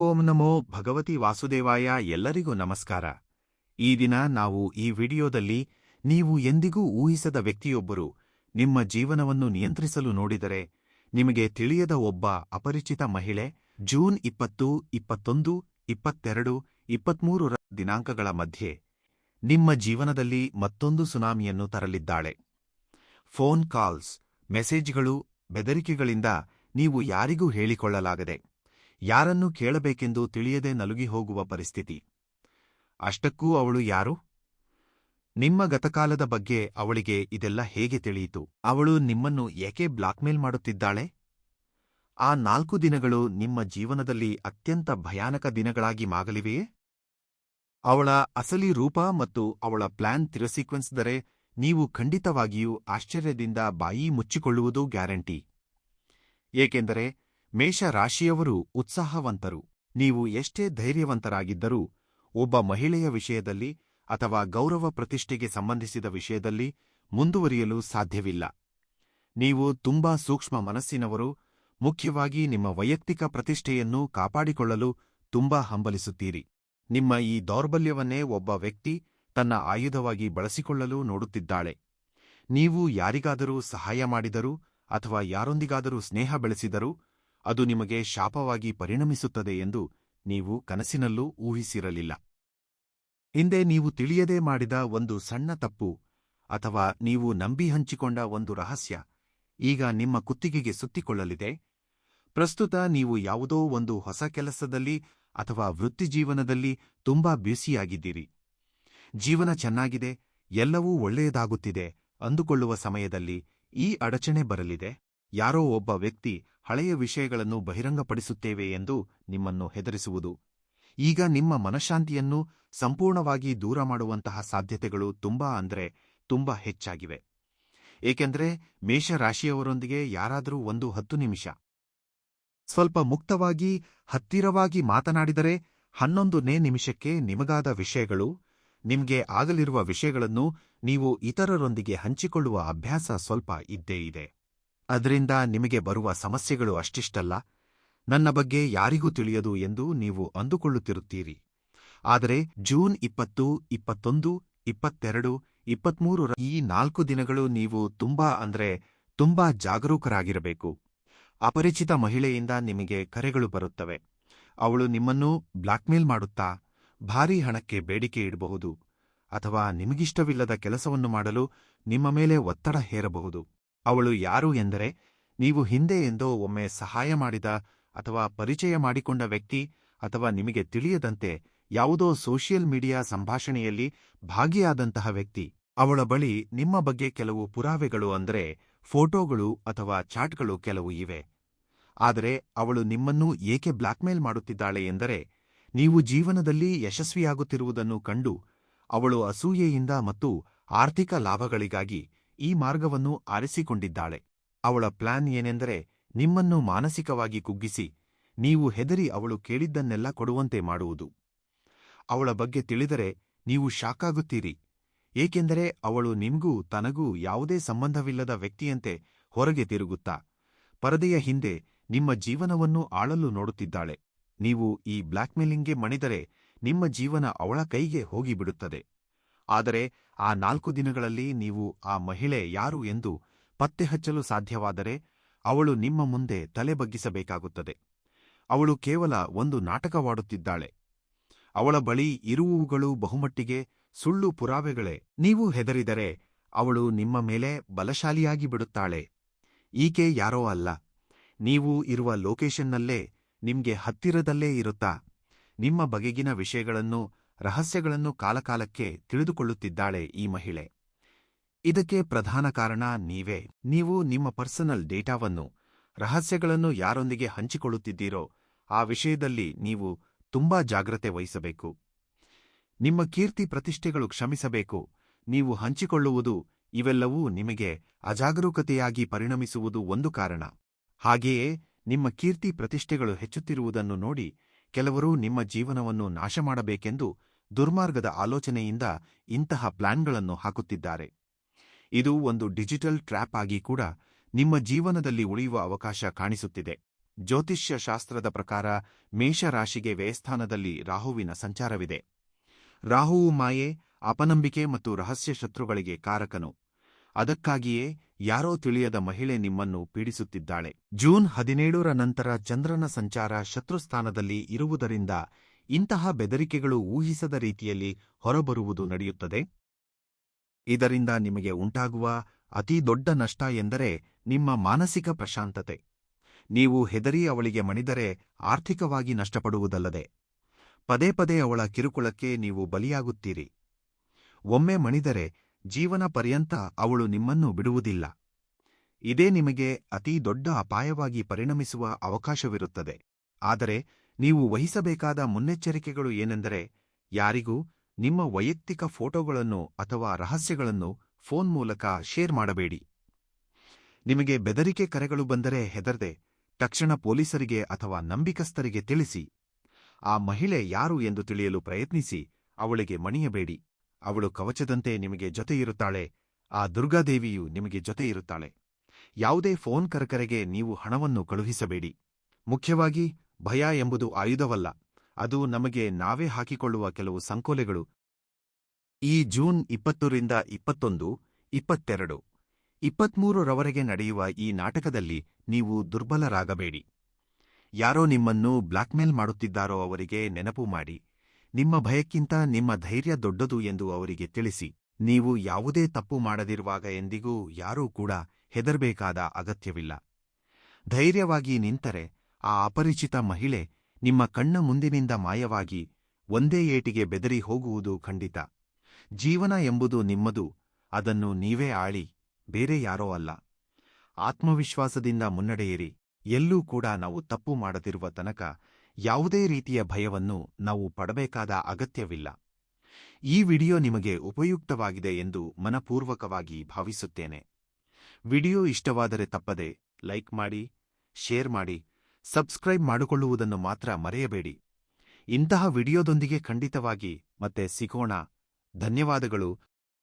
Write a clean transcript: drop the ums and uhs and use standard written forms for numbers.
ಓಂ ನಮೋ ಭಗವತಿ ವಾಸುದೇವಾಯ. ಎಲ್ಲರಿಗೂ ನಮಸ್ಕಾರ. ಈ ದಿನ ನಾವು ಈ ವಿಡಿಯೋದಲ್ಲಿ ನೀವು ಎಂದಿಗೂ ಊಹಿಸದ ವ್ಯಕ್ತಿಯೊಬ್ಬರು ನಿಮ್ಮ ಜೀವನವನ್ನು ನಿಯಂತ್ರಿಸಲು ನೋಡಿದರೆ ನಿಮಗೆ ತಿಳಿಯದ ಒಬ್ಬ ಅಪರಿಚಿತ ಮಹಿಳೆ ಜೂನ್ 20, 21, 22, 23 ದಿನಾಂಕಗಳ ಮಧ್ಯೆ ನಿಮ್ಮ ಜೀವನದಲ್ಲಿ ಮತ್ತೊಂದು ಸುನಾಮಿಯನ್ನು ತರಲಿದ್ದಾಳೆ. ಫೋನ್ ಕಾಲ್ಸ್, ಮೆಸೇಜ್ಗಳು, ಬೆದರಿಕೆಗಳಿಂದ ನೀವು ಯಾರಿಗೂ ಹೇಳಿಕೊಳ್ಳಲಾಗದೆ, ಯಾರನ್ನು ಕೇಳಬೇಕೆಂದು ತಿಳಿಯದೆ ನಲುಗಿ ಹೋಗುವ ಪರಿಸ್ಥಿತಿ. ಅಷ್ಟಕ್ಕೂ ಅವಳು ಯಾರು? ನಿಮ್ಮ ಗತಕಾಲದ ಬಗ್ಗೆ ಅವಳಿಗೆ ಇದೆಲ್ಲ ಹೇಗೆ ತಿಳಿಯಿತು? ಅವಳು ನಿಮ್ಮನ್ನು ಏಕೆ ಬ್ಲಾಕ್ಮೇಲ್ ಮಾಡುತ್ತಿದ್ದಾಳೆ? ಆ 4 ದಿನಗಳು ನಿಮ್ಮ ಜೀವನದಲ್ಲಿ ಅತ್ಯಂತ ಭಯಾನಕ ದಿನಗಳಾಗಿ ಮಾಗಲಿವೆಯೇ? ಅವಳ ಅಸಲಿ ರೂಪ ಮತ್ತು ಅವಳ ಪ್ಲಾನ್ ತಿರಸ್ಕರಿಸಿದರೆ ನೀವು ಖಂಡಿತವಾಗಿಯೂ ಆಶ್ಚರ್ಯದಿಂದ ಬಾಯಿ ಮುಚ್ಚಿಕೊಳ್ಳುವುದೂ ಗ್ಯಾರಂಟಿ. ಏಕೆಂದರೆ ಮೇಷ ರಾಶಿಯವರು ಉತ್ಸಾಹವಂತರು. ನೀವು ಎಷ್ಟೇ ಧೈರ್ಯವಂತರಾಗಿದ್ದರೂ ಒಬ್ಬ ಮಹಿಳೆಯ ವಿಷಯದಲ್ಲಿ ಅಥವಾ ಗೌರವ ಪ್ರತಿಷ್ಠೆಗೆ ಸಂಬಂಧಿಸಿದ ವಿಷಯದಲ್ಲಿ ಮುಂದುವರಿಯಲು ಸಾಧ್ಯವಿಲ್ಲ. ನೀವು ತುಂಬಾ ಸೂಕ್ಷ್ಮ ಮನಸ್ಸಿನವರು, ಮುಖ್ಯವಾಗಿ ನಿಮ್ಮ ವೈಯಕ್ತಿಕ ಪ್ರತಿಷ್ಠೆಯನ್ನು ಕಾಪಾಡಿಕೊಳ್ಳಲು ತುಂಬಾ ಹಂಬಲಿಸುತ್ತೀರಿ. ನಿಮ್ಮ ಈ ದೌರ್ಬಲ್ಯವನ್ನೇ ಒಬ್ಬ ವ್ಯಕ್ತಿ ತನ್ನ ಆಯುಧವಾಗಿ ಬಳಸಿಕೊಳ್ಳಲು ನೋಡುತ್ತಿದ್ದಾಳೆ. ನೀವು ಯಾರಿಗಾದರೂ ಸಹಾಯ ಮಾಡಿದರೂ ಅಥವಾ ಯಾರೊಂದಿಗಾದರೂ ಸ್ನೇಹ ಬೆಳೆಸಿದರೂ ಅದು ನಿಮಗೆ ಶಾಪವಾಗಿ ಪರಿಣಮಿಸುತ್ತದೆ ಎಂದು ನೀವು ಕನಸಿನಲ್ಲೂ ಊಹಿಸಿರಲಿಲ್ಲ. ಹಿಂದೆ ನೀವು ತಿಳಿಯದೇ ಮಾಡಿದ ಒಂದು ಸಣ್ಣ ತಪ್ಪು ಅಥವಾ ನೀವು ನಂಬಿ ಹಂಚಿಕೊಂಡ ಒಂದು ರಹಸ್ಯ ಈಗ ನಿಮ್ಮ ಕುತ್ತಿಗೆಗೆ ಸುತ್ತಿಕೊಳ್ಳಲಿದೆ. ಪ್ರಸ್ತುತ ನೀವು ಯಾವುದೋ ಒಂದು ಹೊಸ ಕೆಲಸದಲ್ಲಿ ಅಥವಾ ವೃತ್ತಿಜೀವನದಲ್ಲಿ ತುಂಬಾ ಬ್ಯುಸಿಯಾಗಿದ್ದೀರಿ. ಜೀವನ ಚೆನ್ನಾಗಿದೆ, ಎಲ್ಲವೂ ಒಳ್ಳೆಯದಾಗುತ್ತಿದೆ ಅಂದುಕೊಳ್ಳುವ ಸಮಯದಲ್ಲಿ ಈ ಅಡಚಣೆ ಬರಲಿದೆ. ಯಾರೋ ಒಬ್ಬ ವ್ಯಕ್ತಿ ಹಳೆಯ ವಿಷಯಗಳನ್ನು ಬಹಿರಂಗಪಡಿಸುತ್ತೇವೆ ಎಂದು ನಿಮ್ಮನ್ನು ಹೆದರಿಸುವುದು ಈಗ ನಿಮ್ಮ ಮನಃಶಾಂತಿಯನ್ನು ಸಂಪೂರ್ಣವಾಗಿ ದೂರ ಮಾಡುವಂತಹ ಸಾಧ್ಯತೆಗಳು ತುಂಬಾ ಹೆಚ್ಚಾಗಿವೆ. ಏಕೆಂದರೆ ಮೇಷರಾಶಿಯವರೊಂದಿಗೆ ಯಾರಾದರೂ 10 ನಿಮಿಷ ಸ್ವಲ್ಪ ಮುಕ್ತವಾಗಿ ಹತ್ತಿರವಾಗಿ ಮಾತನಾಡಿದರೆ 11ನೇ ನಿಮಿಷಕ್ಕೆ ನಿಮಗಾದ ವಿಷಯಗಳು, ನಿಮ್ಗೆ ಆಗಲಿರುವ ವಿಷಯಗಳನ್ನು ನೀವು ಇತರರೊಂದಿಗೆ ಹಂಚಿಕೊಳ್ಳುವ ಅಭ್ಯಾಸ ಸ್ವಲ್ಪ ಇದ್ದೇ ಇದೆ. ಅದರಿಂದ ನಿಮಗೆ ಬರುವ ಸಮಸ್ಯೆಗಳು ಅಷ್ಟಿಷ್ಟಲ್ಲ, ನನ್ನ ಬಗ್ಗೆ ಯಾರಿಗೂ ತಿಳಿಯದು ಎಂದು ನೀವು ಅಂದುಕೊಳ್ಳುತ್ತಿರುತ್ತೀರಿ. ಆದರೆ ಜೂನ್ 20, 21, 22, 23 ಈ 4 ದಿನಗಳು ನೀವು ತುಂಬಾ ಜಾಗರೂಕರಾಗಿರಬೇಕು. ಅಪರಿಚಿತ ಮಹಿಳೆಯಿಂದ ನಿಮಗೆ ಕರೆಗಳು ಬರುತ್ತವೆ. ಅವಳು ನಿಮ್ಮನ್ನು ಬ್ಲಾಕ್ಮೇಲ್ ಮಾಡುತ್ತಾ ಭಾರೀ ಹಣಕ್ಕೆ ಬೇಡಿಕೆ ಇಡಬಹುದು ಅಥವಾ ನಿಮಗಿಷ್ಟವಿಲ್ಲದ ಕೆಲಸವನ್ನು ಮಾಡಲು ನಿಮ್ಮ ಮೇಲೆ ಒತ್ತಡ ಹೇರಬಹುದು. ಅವಳು ಯಾರು ಎಂದರೆ, ನೀವು ಹಿಂದೆ ಎಂದೋ ಒಮ್ಮೆ ಸಹಾಯ ಮಾಡಿದ ಅಥವಾ ಪರಿಚಯ ಮಾಡಿಕೊಂಡ ವ್ಯಕ್ತಿ ಅಥವಾ ನಿಮಗೆ ತಿಳಿಯದಂತೆ ಯಾವುದೋ ಸೋಷಿಯಲ್ ಮೀಡಿಯಾ ಸಂಭಾಷಣೆಯಲ್ಲಿ ಭಾಗಿಯಾದಂತಹ ವ್ಯಕ್ತಿ. ಅವಳ ಬಳಿ ನಿಮ್ಮ ಬಗ್ಗೆ ಕೆಲವು ಪುರಾವೆಗಳು ಅಂದರೆ ಫೋಟೋಗಳು ಅಥವಾ ಚಾಟ್ಗಳು ಕೆಲವು ಇವೆ. ಆದರೆ ಅವಳು ನಿಮ್ಮನ್ನು ಏಕೆ ಬ್ಲಾಕ್ಮೇಲ್ ಮಾಡುತ್ತಿದ್ದಾಳೆ ಎಂದರೆ, ನೀವು ಜೀವನದಲ್ಲಿ ಯಶಸ್ವಿಯಾಗುತ್ತಿರುವುದನ್ನು ಕಂಡು ಅವಳು ಅಸೂಯೆಯಿಂದ ಮತ್ತು ಆರ್ಥಿಕ ಲಾಭಗಳಿಗಾಗಿ ಈ ಮಾರ್ಗವನ್ನು ಆರಿಸಿಕೊಂಡಿದ್ದಾಳೆ. ಅವಳ ಪ್ಲಾನ್ ಏನೆಂದರೆ ನಿಮ್ಮನ್ನು ಮಾನಸಿಕವಾಗಿ ಕುಗ್ಗಿಸಿ ನೀವು ಹೆದರಿ ಅವಳು ಕೇಳಿದ್ದನ್ನೆಲ್ಲ ಕೊಡುವಂತೆ ಮಾಡುವುದು. ಅವಳ ಬಗ್ಗೆ ತಿಳಿದರೆ ನೀವು ಶಾಕಾಗುತ್ತೀರಿ. ಏಕೆಂದರೆ ಅವಳು ನಿಮ್ಗೂ ತನಗೂ ಯಾವುದೇ ಸಂಬಂಧವಿಲ್ಲದ ವ್ಯಕ್ತಿಯಂತೆ ಹೊರಗೆ ತಿರುಗುತ್ತಾ ಪರದೆಯ ಹಿಂದೆ ನಿಮ್ಮ ಜೀವನವನ್ನು ಆಳಲು ನೋಡುತ್ತಿದ್ದಾಳೆ. ನೀವು ಈ ಬ್ಲಾಕ್ಮೇಲಿಂಗ್ಗೆ ಮಣಿದರೆ ನಿಮ್ಮ ಜೀವನ ಅವಳ ಕೈಗೆ ಹೋಗಿಬಿಡುತ್ತದೆ. ಆದರೆ ಆ 4 ದಿನಗಳಲ್ಲಿ ನೀವು ಆ ಮಹಿಳೆ ಯಾರು ಎಂದು ಪತ್ತೆ ಹಚ್ಚಲು ಸಾಧ್ಯವಾದರೆ ಅವಳು ನಿಮ್ಮ ಮುಂದೆ ತಲೆ ಬಗ್ಗಿಸಬೇಕಾಗುತ್ತದೆ. ಅವಳು ಕೇವಲ ಒಂದು ನಾಟಕವಾಡುತ್ತಿದ್ದಾಳೆ. ಅವಳ ಬಳಿ ಇರುವವುಗಳು ಬಹುಮಟ್ಟಿಗೆ ಸುಳ್ಳು ಪುರಾವೆಗಳೇ. ನೀವು ಹೆದರಿದರೆ ಅವಳು ನಿಮ್ಮ ಮೇಲೆ ಬಲಶಾಲಿಯಾಗಿ ಬಿಡುತ್ತಾಳೆ. ಈಕೆ ಯಾರೋ ಅಲ್ಲ, ನೀವು ಇರುವ ಲೊಕೇಶನ್ನಲ್ಲೇ ನಿಮ್ಗೆ ಹತ್ತಿರದಲ್ಲೇ ಇರುತ್ತಾ ನಿಮ್ಮ ಬಗೆಗಿನ ವಿಷಯಗಳನ್ನು, ರಹಸ್ಯಗಳನ್ನು ಕಾಲಕಾಲಕ್ಕೆ ತಿಳಿದುಕೊಳ್ಳುತ್ತಿದ್ದಾಳೆ ಈ ಮಹಿಳೆ. ಇದಕ್ಕೆ ಪ್ರಧಾನ ಕಾರಣ ನೀವೇ. ನೀವು ನಿಮ್ಮ ಪರ್ಸನಲ್ ಡೇಟಾವನ್ನು, ರಹಸ್ಯಗಳನ್ನು ಯಾರೊಂದಿಗೆ ಹಂಚಿಕೊಳ್ಳುತ್ತಿದ್ದೀರೋ ಆ ವಿಷಯದಲ್ಲಿ ನೀವು ತುಂಬಾ ಜಾಗ್ರತೆ ವಹಿಸಬೇಕು. ನಿಮ್ಮ ಕೀರ್ತಿ ಪ್ರತಿಷ್ಠೆಗಳು ಕ್ಷಮಿಸಬೇಕು. ನೀವು ಹಂಚಿಕೊಳ್ಳುವುದು ಇವೆಲ್ಲವೂ ನಿಮಗೆ ಅಜಾಗರೂಕತೆಯಾಗಿ ಪರಿಣಮಿಸುವುದು ಒಂದು ಕಾರಣ. ಹಾಗೆಯೇ ನಿಮ್ಮ ಕೀರ್ತಿ ಪ್ರತಿಷ್ಠೆಗಳು ಹೆಚ್ಚುತ್ತಿರುವುದನ್ನು ನೋಡಿ ಕೆಲವರು ನಿಮ್ಮ ಜೀವನವನ್ನು ನಾಶಮಾಡಬೇಕೆಂದು ದುರ್ಮಾರ್ಗದ ಆಲೋಚನೆಯಿಂದ ಇಂತಹ ಪ್ಲಾನ್ಗಳನ್ನು ಹಾಕುತ್ತಿದ್ದಾರೆ. ಇದು ಒಂದು ಡಿಜಿಟಲ್ ಟ್ರ್ಯಾಪ್ ಆಗಿ ಕೂಡ ನಿಮ್ಮ ಜೀವನದಲ್ಲಿ ಉಳಿಯುವ ಅವಕಾಶ ಕಾಣಿಸುತ್ತಿದೆ. ಜ್ಯೋತಿಷ್ಯ ಶಾಸ್ತ್ರದ ಪ್ರಕಾರ ಮೇಷರಾಶಿಗೆ ವ್ಯಯಸ್ಥಾನದಲ್ಲಿ ರಾಹುವಿನ ಸಂಚಾರವಿದೆ. ರಾಹುವು ಮಾಯೆ, ಅಪನಂಬಿಕೆ ಮತ್ತು ರಹಸ್ಯ ಶತ್ರುಗಳಿಗೆ ಕಾರಕನು. ಅದಕ್ಕಾಗಿಯೇ ಯಾರೋ ತಿಳಿಯದ ಮಹಿಳೆ ನಿಮ್ಮನ್ನು ಪೀಡಿಸುತ್ತಿದ್ದಾಳೆ. ಜೂನ್ 17ರ ನಂತರ ಚಂದ್ರನ ಸಂಚಾರ ಶತ್ರುಸ್ಥಾನದಲ್ಲಿ ಇರುವುದರಿಂದ ಇಂತಹ ಬೆದರಿಕೆಗಳು ಊಹಿಸದ ರೀತಿಯಲ್ಲಿ ಹೊರಬರುವುದು ನಡೆಯುತ್ತದೆ. ಇದರಿಂದ ನಿಮಗೆ ಉಂಟಾಗುವ ಅತೀ ದೊಡ್ಡ ನಷ್ಟ ಎಂದರೆ ನಿಮ್ಮ ಮಾನಸಿಕ ಪ್ರಶಾಂತತೆ. ನೀವು ಹೆದರಿ ಅವಳಿಗೆ ಮಣಿದರೆ ಆರ್ಥಿಕವಾಗಿ ನಷ್ಟಪಡುವುದಲ್ಲದೆ ಪದೇ ಪದೇ ಅವಳ ಕಿರುಕುಳಕ್ಕೆ ನೀವು ಬಲಿಯಾಗುತ್ತೀರಿ. ಒಮ್ಮೆ ಮಣಿದರೆ ಜೀವನ ಪರ್ಯಂತ ಅವಳು ನಿಮ್ಮನ್ನು ಬಿಡುವುದಿಲ್ಲ. ಇದೇ ನಿಮಗೆ ಅತೀ ದೊಡ್ಡ ಅಪಾಯವಾಗಿ ಪರಿಣಮಿಸುವ ಅವಕಾಶವಿರುತ್ತದೆ. ಆದರೆ ನೀವು ವಹಿಸಬೇಕಾದ ಮುನ್ನೆಚ್ಚರಿಕೆಗಳು ಏನೆಂದರೆ, ಯಾರಿಗೂ ನಿಮ್ಮ ವೈಯಕ್ತಿಕ ಫೋಟೋಗಳನ್ನು ಅಥವಾ ರಹಸ್ಯಗಳನ್ನು ಫೋನ್ ಮೂಲಕ ಶೇರ್ ಮಾಡಬೇಡಿ. ನಿಮಗೆ ಬೆದರಿಕೆ ಕರೆಗಳು ಬಂದರೆ ಹೆದರದೆ ತಕ್ಷಣ ಪೊಲೀಸರಿಗೆ ಅಥವಾ ನಂಬಿಕಸ್ಥರಿಗೆ ತಿಳಿಸಿ. ಆ ಮಹಿಳೆ ಯಾರು ಎಂದು ತಿಳಿಯಲು ಪ್ರಯತ್ನಿಸಿ ಅವಳಿಗೆ ಮಣಿಯಬೇಡಿ. ಅವಳು ಕವಚದಂತೆ ನಿಮಗೆ ಜೊತೆಯಿರುತ್ತಾಳೆ. ಆ ದುರ್ಗಾದೇವಿಯು ನಿಮಗೆ ಜೊತೆಯಿರುತ್ತಾಳೆ. ಯಾವುದೇ ಫೋನ್ ಕರೆಗೆ ನೀವು ಹಣವನ್ನು ಕಳುಹಿಸಬೇಡಿ. ಮುಖ್ಯವಾಗಿ ಭಯ ಎಂಬುದು ಆಯುಧವಲ್ಲ, ಅದು ನಮಗೆ ನಾವೇ ಹಾಕಿಕೊಳ್ಳುವ ಕೆಲವು ಸಂಕೋಲೆಗಳು. ಈ ಜೂನ್ 20ರಿಂದ 21, 22, 23ರವರೆಗೆ ನಡೆಯುವ ಈ ನಾಟಕದಲ್ಲಿ ನೀವು ದುರ್ಬಲರಾಗಬೇಡಿ. ಯಾರೋ ನಿಮ್ಮನ್ನು ಬ್ಲಾಕ್ಮೇಲ್ ಮಾಡುತ್ತಿದ್ದಾರೋ ಅವರಿಗೆ ನೆನಪು ಮಾಡಿ. ನಿಮ್ಮ ಭಯಕ್ಕಿಂತ ನಿಮ್ಮ ಧೈರ್ಯ ದೊಡ್ಡದು ಎಂದು ಅವರಿಗೆ ತಿಳಿಸಿ. ನೀವು ಯಾವುದೇ ತಪ್ಪು ಮಾಡದಿರುವಾಗ ಎಂದಿಗೂ ಯಾರೂ ಕೂಡ ಹೆದರಬೇಕಾದ ಅಗತ್ಯವಿಲ್ಲ. ಧೈರ್ಯವಾಗಿ ನಿಂತರೆ ಆ ಅಪರಿಚಿತ ಮಹಿಳೆ ನಿಮ್ಮ ಕಣ್ಣ ಮುಂದಿನಿಂದ ಮಾಯವಾಗಿ ಒಂದೇ ಏಟಿಗೆ ಬೆದರಿ ಹೋಗುವುದು ಖಂಡಿತ. ಜೀವನ ಎಂಬುದು ನಿಮ್ಮದು, ಅದನ್ನು ನೀವೇ ಆಳಿ, ಬೇರೆ ಯಾರೋ ಅಲ್ಲ. ಆತ್ಮವಿಶ್ವಾಸದಿಂದ ಮುನ್ನಡೆಯಿರಿ. ಎಲ್ಲೂ ಕೂಡ ನಾವು ತಪ್ಪು ಮಾಡದಿರುವ ತನಕ ಯಾವುದೇ ರೀತಿಯ ಭಯವನ್ನು ನಾವು ಪಡಬೇಕಾದ ಅಗತ್ಯವಿಲ್ಲ. ಈ ವಿಡಿಯೋ ನಿಮಗೆ ಉಪಯುಕ್ತವಾಗಿದೆ ಎಂದು ಮನಪೂರ್ವಕವಾಗಿ ಭಾವಿಸುತ್ತೇನೆ. ವಿಡಿಯೋ ಇಷ್ಟವಾದರೆ ತಪ್ಪದೆ ಲೈಕ್ ಮಾಡಿ, ಶೇರ್ ಮಾಡಿ, ಸಬ್ಸ್ಕ್ರೈಬ್ ಮಾಡಿಕೊಳ್ಳುವುದನ್ನು ಮಾತ್ರ ಮರೆಯಬೇಡಿ. ಇಂತಹ ವಿಡಿಯೋದೊಂದಿಗೆ ಖಂಡಿತವಾಗಿ ಮತ್ತೆ ಸಿಗೋಣ. ಧನ್ಯವಾದಗಳು.